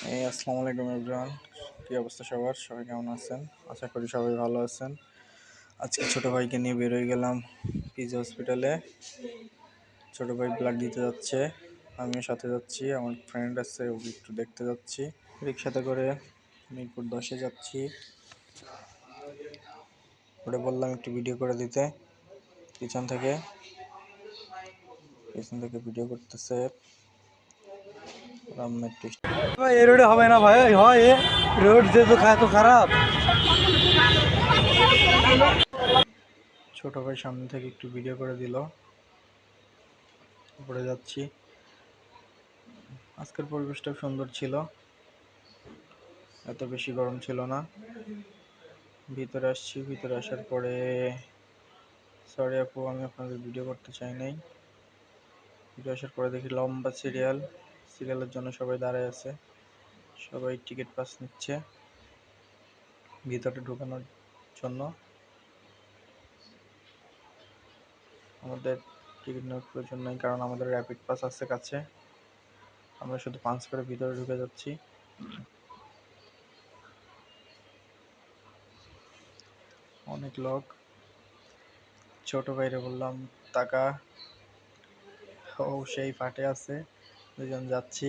আসসালামু আলাইকুম এভরিওয়ান। কী অবস্থা সবার? সবাই কেমন আছেন? আশা করি সবাই ভালো আছেন। আজকে ছোটো ভাইকে নিয়ে বেরোয় গেলাম পিজি হসপিটালে। ছোটো ভাই ব্লাড দিতে যাচ্ছে, আমিও সাথে যাচ্ছি। আমার ফ্রেন্ড আছে, ওকে একটু দেখতে যাচ্ছি। রিক্সাতে করে মিরপুর 10-এ যাচ্ছি। ওটা বললাম একটু ভিডিও করে দিতে। পিছন থেকে ভিডিও করতেছে। ভাই এই রোডে হবে না ভাই, হয় এ রোড যে তো খায় তো খারাপ। ছোট ভাই সামনে থেকে একটু ভিডিও করে দিল। উপরে যাচ্ছি। আজকের পরিবেশটা সুন্দর ছিল, এত বেশি গরম ছিল না। ভিতরে আসছি, ভিতরে আসার পরে সরি আপু, আমি আপনাদের ভিডিও করতে চাই নাই। ভিতরে আসার পরে দেখি লম্বা সিরিয়ালের জন্য সবাই দাঁড়ায় আছে। সবাই টিকিট পাস নিচ্ছে ভিতরে ঢোকানোর জন্য। আমাদের টিকিট নেওয়ার প্রয়োজন নেই, কারণ আমাদের র্যাপিড পাস আছে কাছে। আমরা শুধু পাঞ্চ করে ভিতরে ঢুকে যাচ্ছি। অনেক লোক। ছোট ভাইরে বললাম টাকা, ও সেই ফাটে আছে। দুজন যাচ্ছি।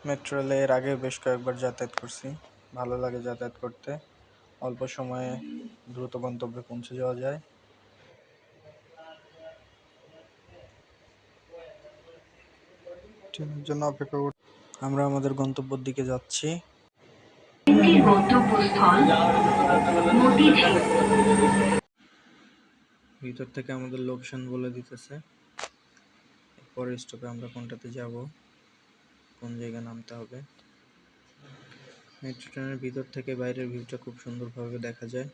মেট্রো রেলে এর আগে বেশ কয়েকবার যাতায়াত করছি, ভালো লাগে যাতায়াত করতে। অল্প সময়ে দ্রুত গন্তব্যে পৌঁছে যাওয়া যায়। ট্রেনের জন্য অপেক্ষা কর। আমরা আমাদের গন্তব্যের দিকে যাচ্ছি। ভিতর থেকে আমাদের লোকেশন বলে দিতেছে। পরের স্টপে আমরা কোনটাতে যাব, কোন জায়গায় নামতে হবে। মেট্রো ট্রেনের ভিতর থেকে বাইরের ভিউটা খুব সুন্দরভাবে দেখা যায়,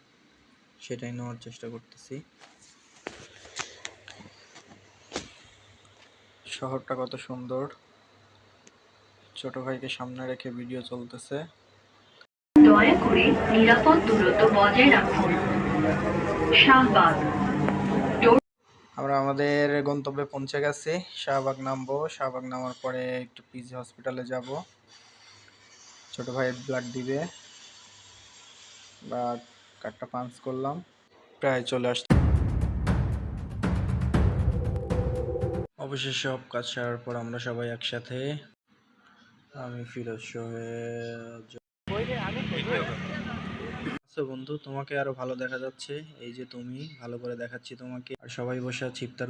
সেটাই নেওয়ার চেষ্টা করতেছি। শহরটা কত সুন্দর। ছোট ভাইকে সামনে রেখে ভিডিও চলতেছে। দয়া করে নিরাপদ দূরত্ব বজায় রাখুন। শাহবাগ। আমরা আমাদের গন্তব্যে পৌঁছে গেছি। শাহবাগ নামবো। শাহবাগ নামার পরে একটু পিজি হসপিটালে যাব। ছোট ভাইয়ের ব্লাড দিবে। ব্লাড কার্ডটা পাঞ্চ করলাম, প্রায় চলে আসছে। অবশেষে সব কাজ সারার পর আমরা সবাই একসাথে। আমি ফিরোজ আচ্ছা বন্ধু, তোমাকে আরো ভালো দেখা যাচ্ছে। এই যে তুমি, ভালো করে দেখাচ্ছি তোমাকে। আর সবাই বসে আছে ইফতার